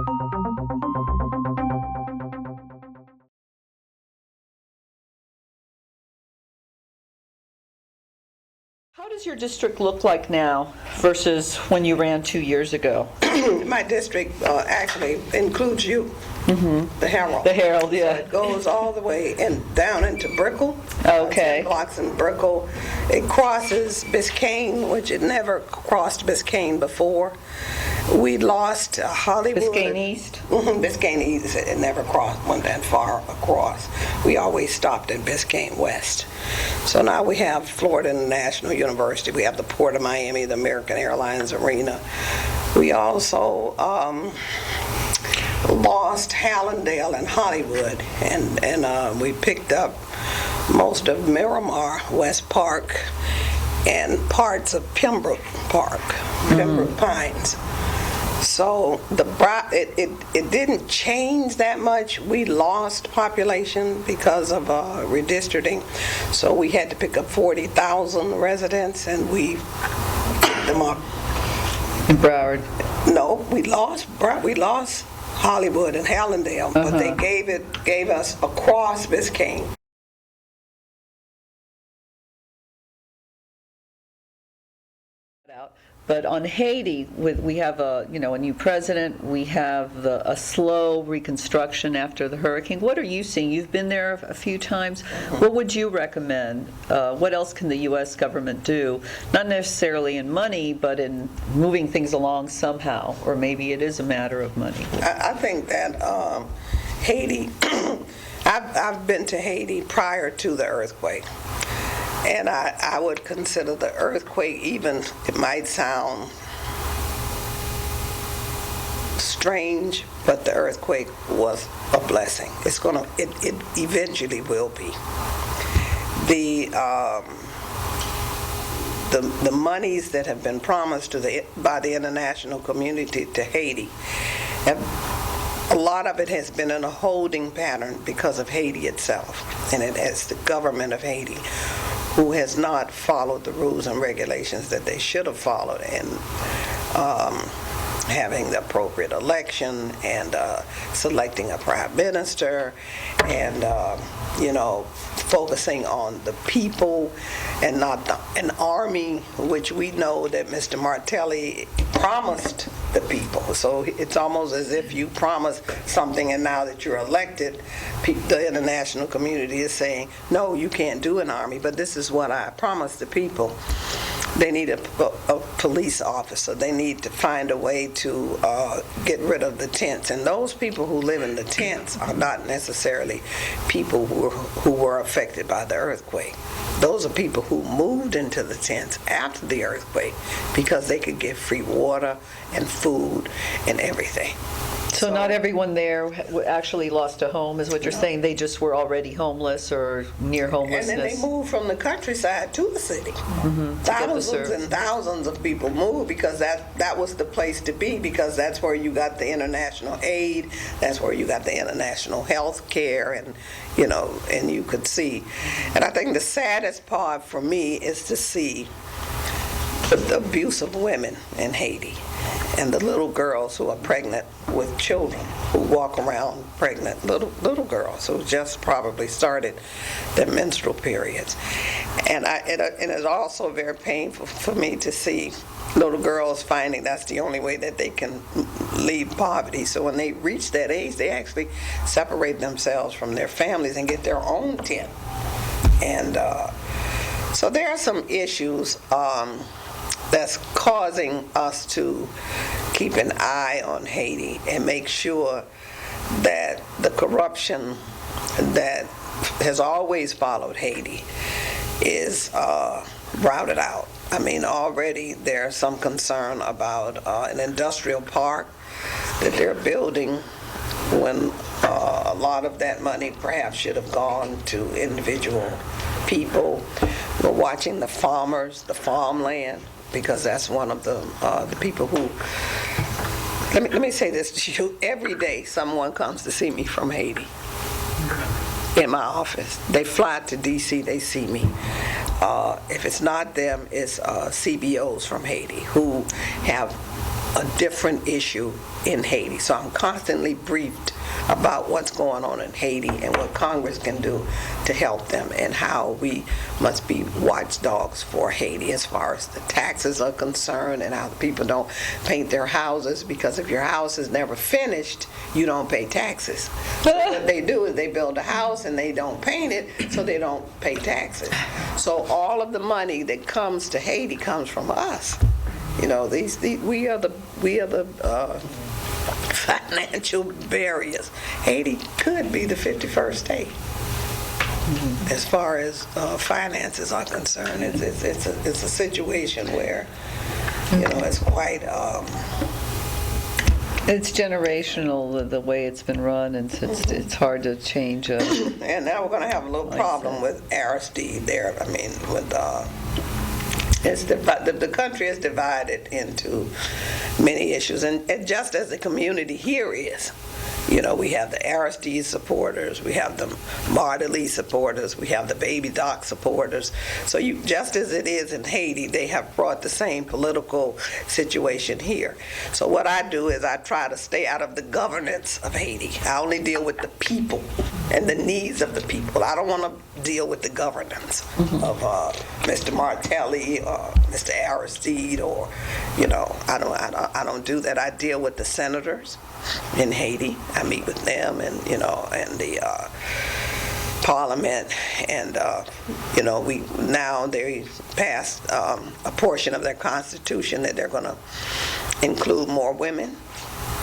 How does your district look like now versus when you ran 2 years ago? My district actually includes you, the Herald. The Herald, yeah. So it goes all the way down into Brickell. Okay. 10 blocks in Brickell. It crosses Biscayne, which it never crossed Biscayne before. We lost Hollywood. Biscayne East? Biscayne East. It never went that far across. We always stopped at Biscayne West. So now we have Florida International University. We have the Port of Miami, the American Airlines Arena. We also lost Hallandale and Hollywood, and we picked up most of Miramar, West Park, and parts of Pembroke Park, Pembroke Pines. So it didn't change that much. We lost population because of redistricting, so we had to pick up 40,000 residents, and we picked them up. In Broward? No, we lost Hollywood and Hallandale, but they gave us across Biscayne. But on Haiti, we have a new president. We have a slow reconstruction after the hurricane. What are you seeing? You've been there a few times. What would you recommend? What else can the U.S. government do? Not necessarily in money, but in moving things along somehow. Or maybe it is a matter of money. I think that Haiti. I've been to Haiti prior to the earthquake. And I would consider the earthquake, even it might sound strange, but the earthquake was a blessing. It eventually will be. The monies that have been promised by the international community to Haiti, a lot of it has been in a holding pattern because of Haiti itself, and it has the government of Haiti, who has not followed the rules and regulations that they should have followed in having the appropriate election and selecting a prime minister and focusing on the people and not an army, which we know that Mr. Martelli promised the people. So it's almost as if you promise something, and now that you're elected, the international community is saying, no, you can't do an army, but this is what I promised the people. They need a police officer. They need to find a way to get rid of the tents. And those people who live in the tents are not necessarily people who were affected by the earthquake. Those are people who moved into the tents after the earthquake because they could get free water and food and everything. So not everyone there actually lost a home, is what you're saying? They just were already homeless or near homelessness? And then they moved from the countryside to the city. Thousands and thousands of people moved because that was the place to be, because that's where you got the international aid, that's where you got the international health care, and and you could see. And I think the saddest part for me is to see the abuse of women in Haiti, and the little girls who are pregnant with children, who walk around pregnant, little girls who just probably started their menstrual periods. And it's also very painful for me to see little girls finding that's the only way that they can leave poverty. So when they reach that age, they actually separate themselves from their families and get their own tent. And so there are some issues that's causing us to keep an eye on Haiti and make sure that the corruption that has always followed Haiti is routed out. I mean, already there's some concern about an industrial park that they're building when a lot of that money perhaps should have gone to individual people. We're watching the farmers, the farmland, because that's one of the people who, let me say this to you, every day someone comes to see me from Haiti in my office. They fly to DC, they see me. If it's not them, it's CBOs from Haiti who have a different issue in Haiti. So I'm constantly briefed about what's going on in Haiti and what Congress can do to help them, and how we must be watchdogs for Haiti as far as the taxes are concerned, and how the people don't paint their houses, because if your house is never finished, you don't pay taxes. So what they do is they build a house and they don't paint it, so they don't pay taxes. So all of the money that comes to Haiti comes from us. You know, we are the financial barriers. Haiti could be the 51st state. As far as finances are concerned, it's a situation where, you know, it's quite. It's generational, the way it's been run, and it's hard to change. And now we're going to have a little problem with Aristide there. I mean, with the country is divided into many issues, and just as the community here is. You know, we have the Aristide supporters, we have the Martin Lee supporters, we have the Baby Doc supporters. So just as it is in Haiti, they have brought the same political situation here. So what I do is I try to stay out of the governance of Haiti. I only deal with the people and the needs of the people. I don't want to deal with the governance of Mr. Martelli or Mr. Aristide, or, you know, I don't do that. I deal with the senators in Haiti. I meet with them, and you know, and the parliament, and you know, they passed a portion of their constitution that they're going to include more women.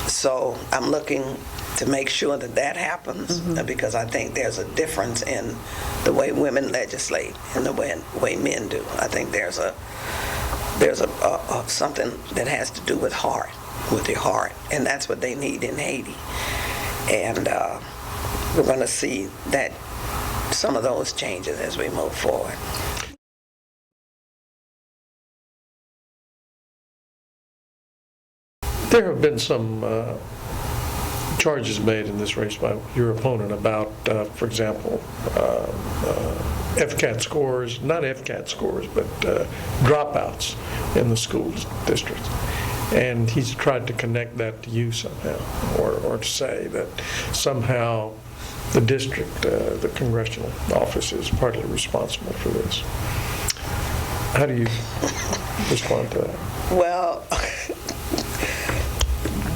So I'm looking to make sure that happens, because I think there's a difference in the way women legislate and the way men do. I think there's a something that has to do with your heart, and that's what they need in Haiti. And we're going to see that some of those changes as we move forward. There have been some charges made in this race by your opponent about, for example, FCAT scores, not FCAT scores, but dropouts in the school district. And he's tried to connect that to you somehow, or to say that somehow the district, the congressional office, is partly responsible for this. How do you respond to that? Well,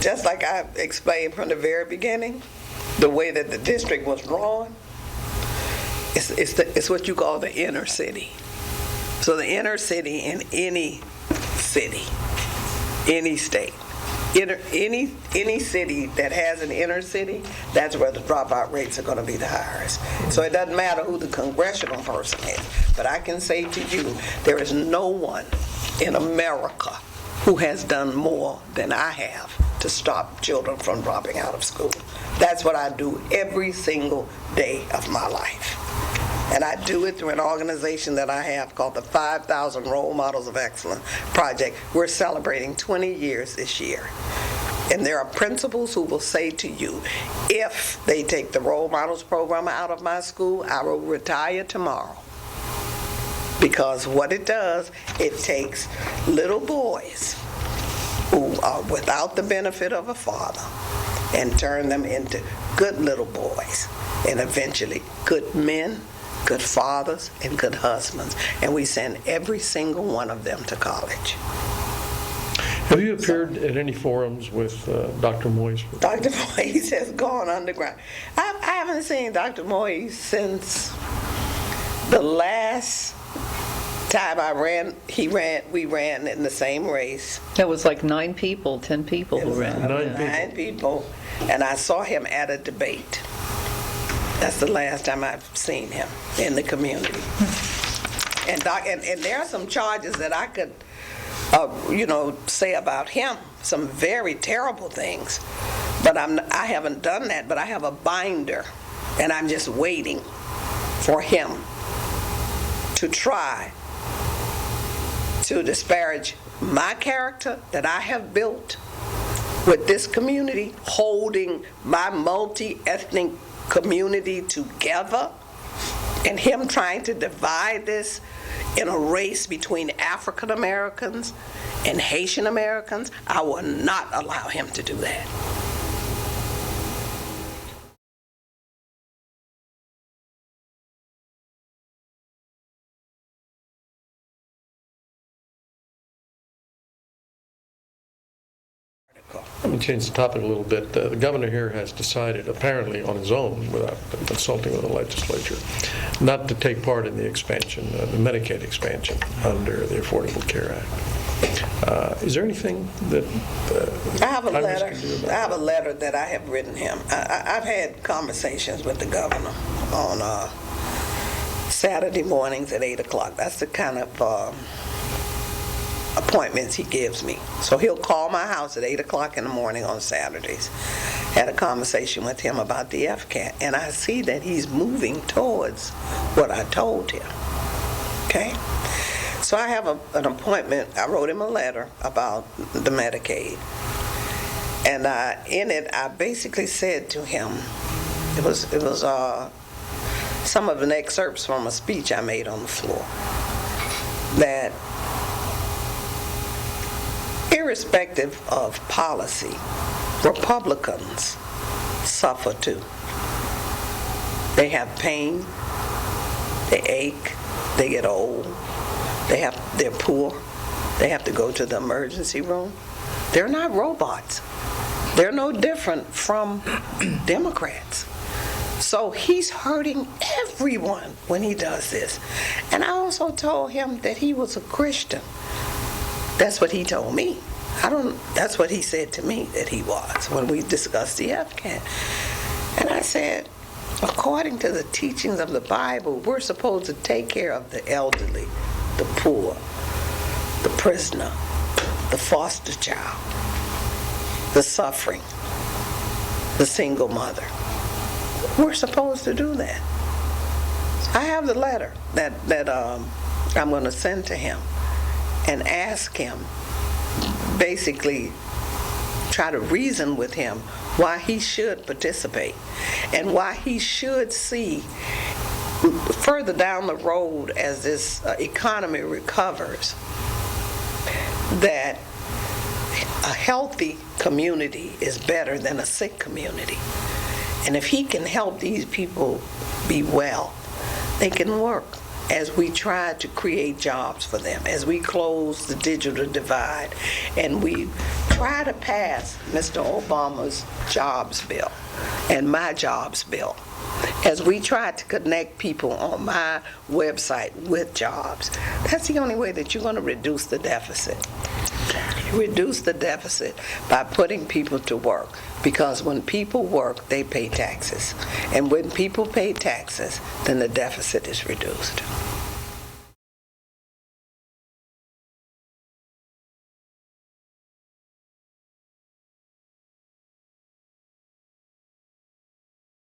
just like I explained from the very beginning, the way that the district was drawn, it's what you call the inner city. So the inner city in any city, any state, any city that has an inner city, that's where the dropout rates are going to be the highest. So it doesn't matter who the congressional person is. But I can say to you, there is no one in America who has done more than I have to stop children from dropping out of school. That's what I do every single day of my life. And I do it through an organization that I have called the 5,000 Role Models of Excellence Project. We're celebrating 20 years this year. And there are principals who will say to you, if they take the Role Models program out of my school, I will retire tomorrow. Because what it does, it takes little boys who are without the benefit of a father and turn them into good little boys, and eventually good men, good fathers, and good husbands. And we send every single one of them to college. Have you appeared at any forums with Dr. Moise? Dr. Moise has gone underground. I haven't seen Dr. Moise since the last time we ran in the same race. That was like 9 people, 10 people who ran. 9 people. And I saw him at a debate. That's the last time I've seen him in the community. And there are some charges that I could, say about him, some very terrible things. But I haven't done that. But I have a binder, and I'm just waiting for him to try to disparage my character that I have built with this community, holding my multi-ethnic community together, and him trying to divide this in a race between African Americans and Haitian Americans, I will not allow him to do that. Let me change the topic a little bit. The governor here has decided, apparently on his own, without consulting with the legislature, not to take part in the expansion, the Medicaid expansion under the Affordable Care Act. Is there anything that I have a Congress letter. can do about I have a that? letter that I have written him. I've had conversations with the governor on Saturday mornings at 8 o'clock. That's the kind of appointments he gives me. So he'll call my house at 8 o'clock in the morning on Saturdays. Had a conversation with him about the FCAT, and I see that he's moving towards what I told him. Okay? So I have an appointment. I wrote him a letter about the Medicaid. And in it, I basically said to him, it was some of the excerpts from a speech I made on the floor, that irrespective of policy, Republicans suffer too. They have pain, they ache, they get old, they're poor, they have to go to the emergency room. They're not robots. They're no different from Democrats. So he's hurting everyone when he does this. And I also told him that he was a Christian. That's what he told me. That's what he said to me that he was when we discussed the FCAT. And I said, according to the teachings of the Bible, we're supposed to take care of the elderly, the poor, the prisoner, the foster child, the suffering, the single mother. We're supposed to do that. I have the letter that I'm going to send to him and ask him, basically try to reason with him why he should participate and why he should see further down the road as this economy recovers that a healthy community is better than a sick community. And if he can help these people be well, they can work as we try to create jobs for them, as we close the digital divide, and we try to pass Mr. Obama's jobs bill and my jobs bill, as we try to connect people on my website with jobs. That's the only way that you're going to reduce the deficit. Reduce the deficit by putting people to work, because when people work, they pay taxes. And when people pay taxes, then the deficit is reduced.